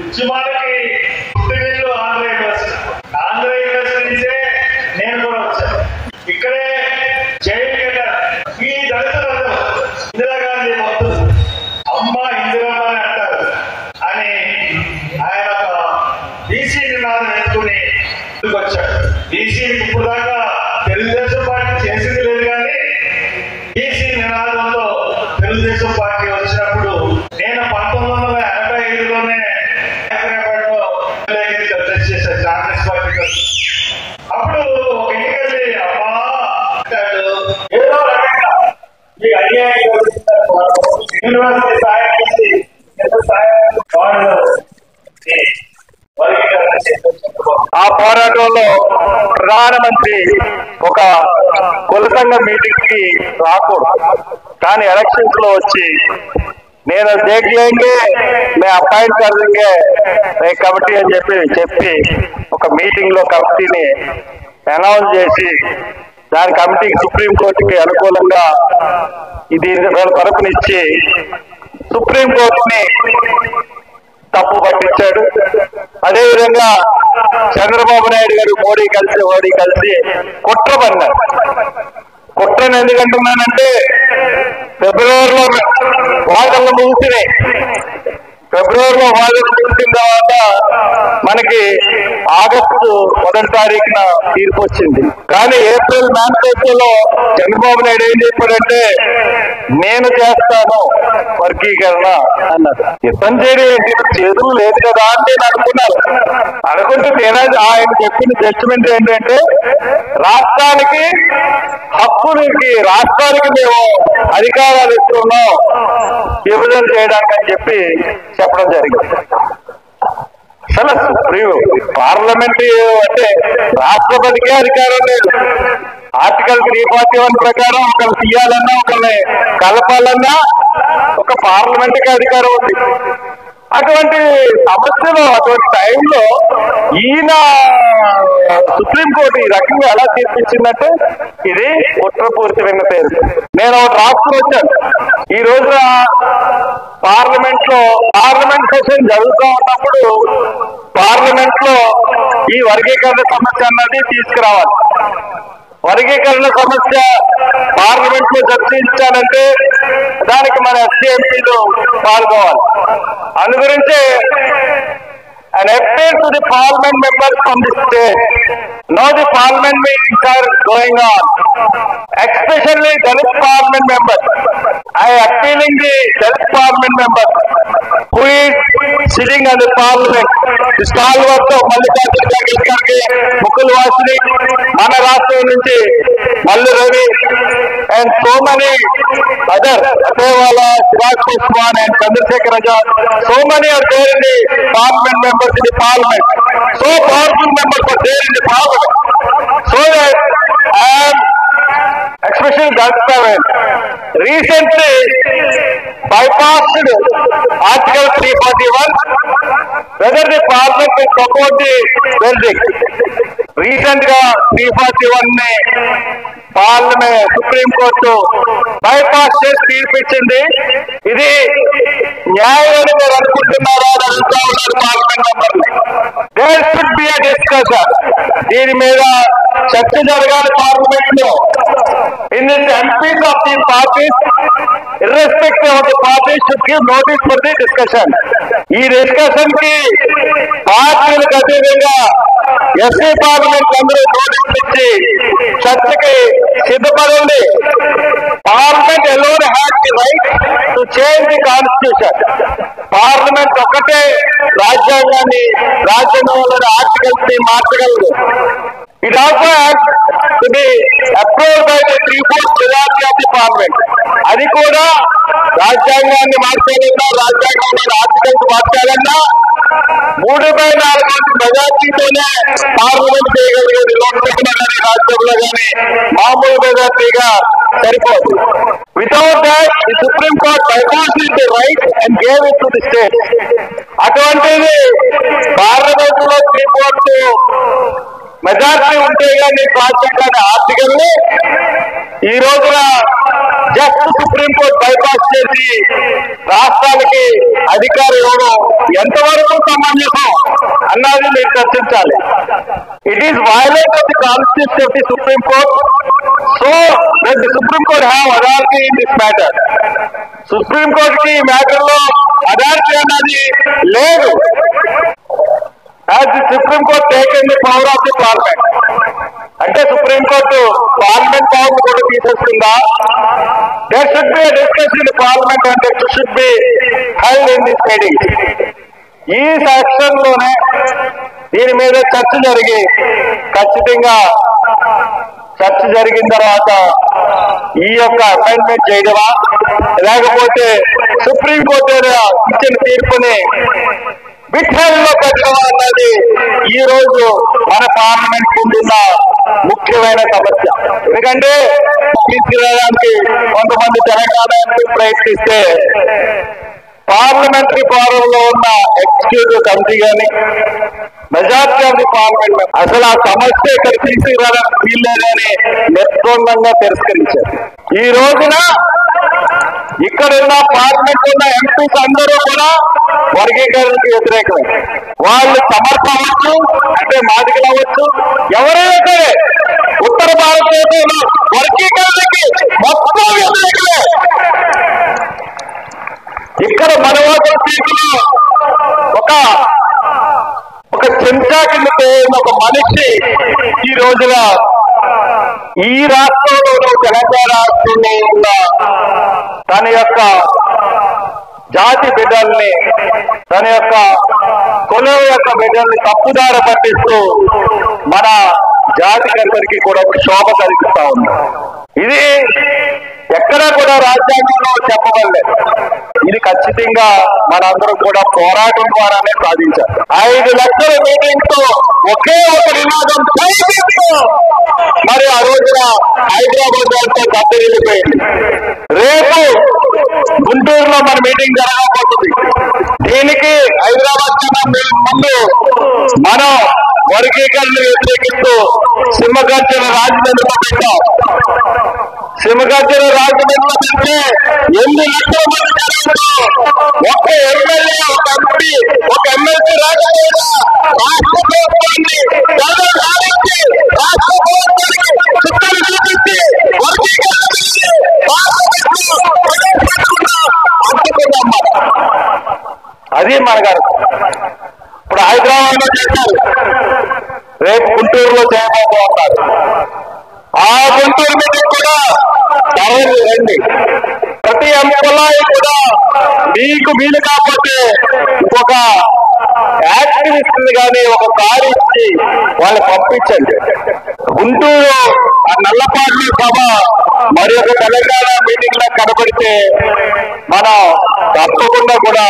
ఉద్యమానికి పుట్టినిల్లు Andhra university. Andhra university నుంచే నేను కూడా వచ్చాను. ఇక్కడే జైలు ఈ దళితులందరూ ఇందిరాగాంధీ భక్తులు అమ్మ ఇందిరమ్మ అని అంటారు అని ఆయన బీసీ నినాదం ఎత్తుకుని వచ్చాడు. బీసీ ఇప్పుడు దాకా తెలుగుదేశం పార్టీ చేసింది లేదు, కానీ బీసీ నినాదంతో తెలుగుదేశం పార్టీ వచ్చినప్పుడు నేను 1985లోనే హైదరాబాద్లో చేశాను కాంగ్రెస్ పార్టీ. అప్పుడు ఒక ఎన్నికల్ని అమ్మా అంటాడు, ఏదో రకంగా మీకు అన్యాయం యూనివర్సిటీ సాయం చేసి ఎంత సాయం ఆ పోరాటంలో ప్రధానమంత్రి ఒక కుల సంఘ మీటింగ్ కి రాకూడదు, కానీ ఎలక్షన్స్ లో వచ్చి నేను దేఖలేంగే మే అపాయింట్ కరేంగే మే కమిటీ అని చెప్పి ఒక మీటింగ్ లో కమిటీని అనౌన్స్ చేసి దాని కమిటీకి సుప్రీంకోర్టుకి అనుకూలంగా ఇది తరపునిచ్చి సుప్రీంకోర్టుని తప్పు పట్టించాడు. అదేవిధంగా చంద్రబాబు నాయుడు గారు మోడీ కలిసి కుట్ర పన్నారు. కుట్రను ఎందుకంటున్నానంటే ఫిబ్రవరిలో వాదనలు ముగిసినాయి. ఫిబ్రవరిలో వాదనలు ముగిసిన తర్వాత మనకి ఆగస్టు 1వ తారీఖున తీర్పు వచ్చింది. కానీ ఏప్రిల్ మేనిఫెస్టోలో చంద్రబాబు నాయుడు ఏం చెప్పాడంటే నేను చేస్తాను వర్గీకరణ అన్నారు. యుద్ధం చేయడం చేతులు లేదు కదా అని నేను అనుకుంటే ఆయన చెప్పిన జడ్జిమెంట్ ఏంటంటే రాష్ట్రానికి హక్కులకి రాష్ట్రానికి మేము అధికారాలు ఇస్తున్నాం విభజన చేయడానికి అని చెప్పడం జరిగింది. అసలు సుప్రీం పార్లమెంట్ అంటే రాష్ట్రపతికే అధికారం లేదు. ఆర్టికల్ 341 ప్రకారం ఒకరు తీయాలన్నా ఒకరిని కలపాలన్నా ఒక పార్లమెంట్ కి అధికారం ఉంది. అటువంటి సమస్యలో అటువంటి టైంలో ఈయన సుప్రీంకోర్టు ఈ రకంగా ఎలా తీర్పిచ్చిందంటే ఇది కుట్రపూరితమైన పేరు. నేను ఒకటి రాసుకుని వచ్చాను. ఈ రోజున పార్లమెంట్ సెషన్ జరుగుతూ ఉన్నప్పుడు పార్లమెంట్ లో ఈ వర్గీకరణ సమస్య అన్నది తీసుకురావాలి. వర్గీకరణ సమస్య పార్లమెంట్ లో చర్చించాలంటే దానికి మన ఎస్సీ ఎంపీలు పాల్గొవాలి. అందు గురించి an appeal to the parliament members from the state. Now the parliament meetings are going on, especially Dalit parliament members. I am appealing the Dalit parliament members who is sitting on the parliament. The stalwarts of Mallikarjun Kharge, Mukul Vasani, Maharashtra nunchi Mallu Ravi, and so many other, Atewala, Siraj Usman and Chandrasekhar Azad, so many are there in the parliament members in the parliament. So powerful members are there in the parliament. So that I am especially Dalit recently bypassed Article 341 whether the parliament will support the verdict. Recent గా 341 ని parliament supreme court bypass చేసి తీర్పిచ్చింది. ఇది న్యాయమని మీరు అనుకుంటున్నారా అని అడుగుతా ఉన్నారు parliament మెంబర్లు. There should be a discussion. దీని మీద చర్చ జరగాలి పార్లమెంట్ లో. In this MPs of the parties irrespective of the party should give notice for the discussion. ఈ డిస్కషన్ కి పార్టీలకు అతీతంగా ఎస్సీ పార్లమెంట్ అందరూ నోటీసులు ఇచ్చి చర్చకి సిద్ధపడండి. Parliament alone has the right to change the constitution. Parliament ఒక్కటే రాజ్యాంగంలోని ఆర్టికల్స్ ని మార్చగలదు. It also has to be approved by the 3/4 majority of the parliament. అది కూడా రాజ్యాంగాన్ని మార్చాలన్నా రాజ్యాంగంలోని ఆర్టికల్స్ మార్చాలన్నా 3/4 మెజార్టీతోనే పార్లమెంట్ చేయగలిగేది. లోక్సభలో కానీ రాజ్యసభలో కానీ మామూలు మెజార్టీగా సరిపోదు. Without that the supreme court bypassed the right and gave it to the states. అటువంటిది పార్లమెంట్ లో 3/4 మెజార్టీ ఉంటే కానీ రాజ్యాంగాన్ని ఆర్టికల్ని ఈ రోజున జస్ట్ సుప్రీంకోర్టు బైపాస్ చేసి రాష్ట్రాలకి అధికారం ఇవ్వడం ఎంతవరకు సమంజసం అన్నది మీరు చర్చించాలి. It is violate of the constitution of the supreme court. So the supreme court have authority in this matter. Supreme కోర్టుకి ఈ మ్యాటర్ లో అథారిటీ అన్నది లేదు. Has the Supreme Court taken the power of the Parliament? అంటే supreme court parliament power కూడా తీసేస్తుందా? There should be a discussion in the Parliament and it should be held in this meeting. ఈ section లోనే దీని మీద చర్చ జరిగి ఖచ్చితంగా చర్చ జరిగిన తర్వాత ఈ యొక్క అపాయింట్మెంట్ చేయడమా లేకపోతే సుప్రీంకోర్టు ఇచ్చిన తీర్పుని విఠల్లో పెట్టడం అన్నది ఈ రోజు మన పార్లమెంట్ ముందున్న ముఖ్యమైన సమస్య. ఎందుకంటే తీసుకురావడానికి కొంతమంది తెలంగాణ ఎంపీలు ప్రయత్నిస్తే పార్లమెంటరీ ఫోరంలో ఉన్న ఎగ్జిక్యూటివ్ కమిటీ కానీ మెజార్టీ ఆఫ్ ది పార్లమెంట్ అసలు ఆ సమస్య ఇక్కడ తీసుకురావడానికి వీల్లేదని నిర్బంధంగా తిరస్కరించారు. ఈ రోజున ఇక్కడ ఉన్న పార్లమెంట్ ఉన్న ఎంపీస్ అందరూ కూడా వర్గీకరణకు వ్యతిరేకమే. వాళ్ళు సమర్థవచ్చు అంటే మాదిగలు అవ్వచ్చు, ఎవరైనా సరే ఉత్తర భారతదేశంలో వర్గీకరణకి మొత్తం వ్యతిరేకమే. ఇక్కడ మనవాసం సీట్లో ఒక చెంచా కింద పోయిన ఒక మనిషి ఈ రోజున ఈ రాష్ట్రంలో తెలంగాణ రాష్ట్రంలో ఉన్న తన యొక్క జాతి బిడ్డల్ని తన యొక్క కులం యొక్క బిడ్డల్ని తప్పుదార పట్టిస్తూ మన జాతికందరికీ కూడా ఒక శోభ కలిగిస్తా ఉంది. ఇది ఎక్కడా కూడా రాజ్యాంగంలో చెప్పబడలేదు. ఇది ఖచ్చితంగా మనందరం కూడా పోరాటం ద్వారానే సాధించాలి. 5 లక్షల మీటింగ్ తో ఒకే ఒక నినాదం మరి ఆ రోజున హైదరాబాద్ అంతా దద్దరిల్లిపోయింది. రేపు గుంటూరులో మన మీటింగ్ జరగబోతుంది. దీనికి హైదరాబాద్ కన్నా ముందు మనం వర్గీకరణ వ్యతిరేకిస్తూ సింహగర్జన రాజమండ్రిలో పెట్టాం. సింహగర్జన రాజమండ్రిలో పెడితే 8 లక్షల మంది జరుగుతూ ఒక ఎమ్మెల్యే ఒక ఎంపీ ఒక ఎమ్మెల్సీ రాజకీయ రాష్ట్ర ప్రభుత్వాన్ని సాధించి రాష్ట్ర ప్రభుత్వానికి చిత్తాలు చూపించి వర్గీకరణ అది మన గారు ఇప్పుడు హైదరాబాద్ లో చేశారు, రేపు గుంటూరులో చేయబోతున్నారు. ఆ గుంటూరు మీటింగ్ కూడా రండి. ప్రతి ఎంప్లాయీ కూడా మీకు వీలు కాకపోతే ఇంకొక యాక్టివిస్ట్ కానీ ఒక కారు ఇచ్చి వాళ్ళు పంపించండి. గుంటూరు ఆ నల్లపాటి సభ మరి ఒక తెలంగాణ మీటింగ్ లో కనబడితే మనం తప్పకుండా కూడా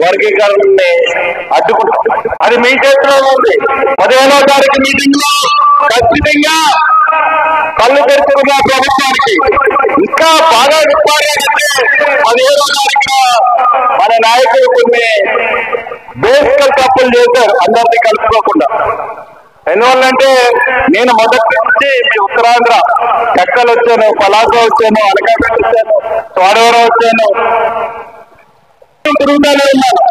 వర్గీకరణని అడ్డుకుంటాం. అది మీ చేతిలో ఉంది. 15వ తారీఖు మీటింగ్ లో ఖచ్చితంగా కళ్ళు తెరుచుకున్న ప్రభుత్వానికి ఇంకా బాగా విప్పారంటే 15వ తారీఖున మన నాయకులు కొన్ని బేసికల్ తప్పులు చేశారు అందరినీ కలుపుకోకుండా. ఎందువల్లంటే నేను మొదటి నుంచి మీ ఉత్తరాంధ్ర ఎక్కలు వచ్చాను, పలాస వచ్చాను, అనకాపల్లి వచ్చాను, తోడవరం వచ్చాను, తిరుగుతానే ఉన్నాను.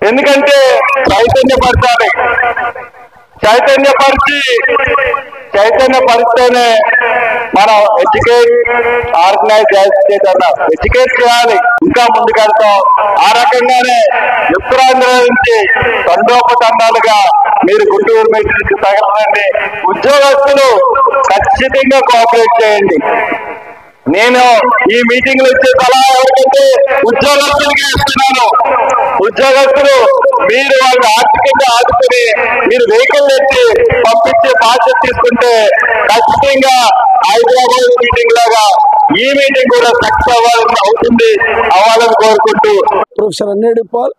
ఎందుకంటే చైతన్యపరిస్తేనే మనం ఆర్గనైజ్ ఎడ్యుకేట్ చేయాలి, ఇంకా ముందుకెళ్తాం. ఆ రకంగానే ఉత్తరాంధ్ర నుంచి తండోపతండాలుగా మీరు గుంటూరు మీటింగ్కి తగలండి. ఉద్యోగస్తులు ఖచ్చితంగా కోఆపరేట్ చేయండి. నేను ఈ మీటింగ్ లో ఇచ్చే సలహా ఎవరికంటే ఉద్యోగస్తులకి ఇస్తున్నాను. ఉద్యోగస్తులు మీరు వాళ్ళని ఆర్థికంగా ఆదుకుని మీరు వెహికల్ ఎత్తి పంపించే బాధ్యత తీసుకుంటే ఖచ్చితంగా హైదరాబాద్ మీటింగ్ లాగా ఈ మీటింగ్ కూడా సక్సెస్ అవ్వాలని కోరుకుంటూ ప్రొఫెసర్ అన్నేడి పాల్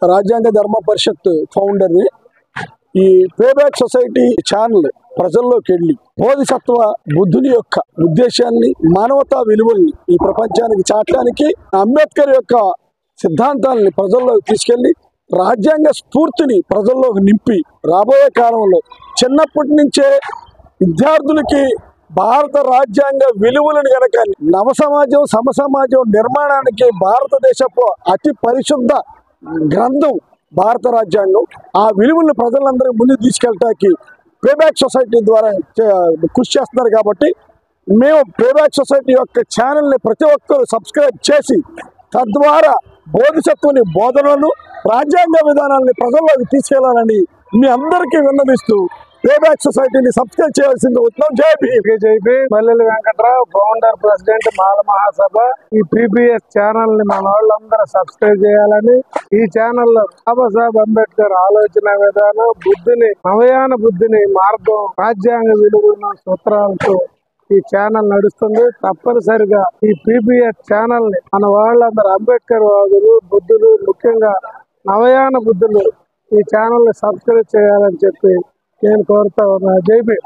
రాజ్యాంగ ధర్మ పరిషత్ ఫౌండర్ని. ఈ ప్లేబ్యాక్ సొసైటీ ఛానల్ ప్రజల్లోకి వెళ్ళి బోధిసత్వ బుద్ధుని యొక్క ఉద్దేశాన్ని, మానవతా విలువల్ని ఈ ప్రపంచానికి చాటడానికి, అంబేద్కర్ యొక్క సిద్ధాంతాలని ప్రజల్లోకి తీసుకెళ్లి రాజ్యాంగ స్ఫూర్తిని ప్రజల్లోకి నింపి రాబోయే కాలంలో చిన్నప్పటి నుంచే విద్యార్థులకి భారత రాజ్యాంగ విలువలను గనక నవ సమాజం సమసమాజం నిర్మాణానికి భారతదేశపు అతి పరిశుద్ధ గ్రంథం భారత రాజ్యాంగం. ఆ విలువలను ప్రజలందరికీ ముందుకు తీసుకెళ్ళటానికి పేబ్యాక్ సొసైటీ ద్వారా కృషి చేస్తున్నారు. కాబట్టి మేము పేబ్యాక్ సొసైటీ యొక్క ఛానల్ని ప్రతి ఒక్కరూ సబ్స్క్రైబ్ చేసి తద్వారా బోధిసత్వుని బోధనలను రాజ్యాంగ విధానాన్ని ప్రజల్లోకి తీసుకెళ్లాలని మీ అందరికీ విన్నవిస్తూ పేబ్యాక్ సొసైటీని సబ్స్క్రైబ్ చేయాల్సింది ఉత్తరం. జై భీమ్. మల్లెల వెంకట్రావు, ఫౌండర్, ప్రెసిడెంట్, మాల మహాసభ. ఈ PBS ఛానల్ ని మన వాళ్ళందరూ సబ్స్క్రైబ్ చేయాలని, ఈ ఛానల్లో బాబాసాహెబ్ అంబేద్కర్ ఆలోచన విధానం, బుద్ధిని, నవయాన బుద్ధిని, మార్గం, రాజ్యాంగ విలువలను, సూత్రాలతో ఈ ఛానల్ నడుస్తుంది. తప్పనిసరిగా ఈ PBS ఛానల్ ని మన వాళ్ళందరూ అంబేద్కర్ వాదులు, బుద్ధులు, ముఖ్యంగా నవయాన బుద్ధులు ఈ ఛానల్ ని సబ్స్క్రైబ్ చేయాలని చెప్పి నేను కోరుతా ఉన్నా. జై భీమ్.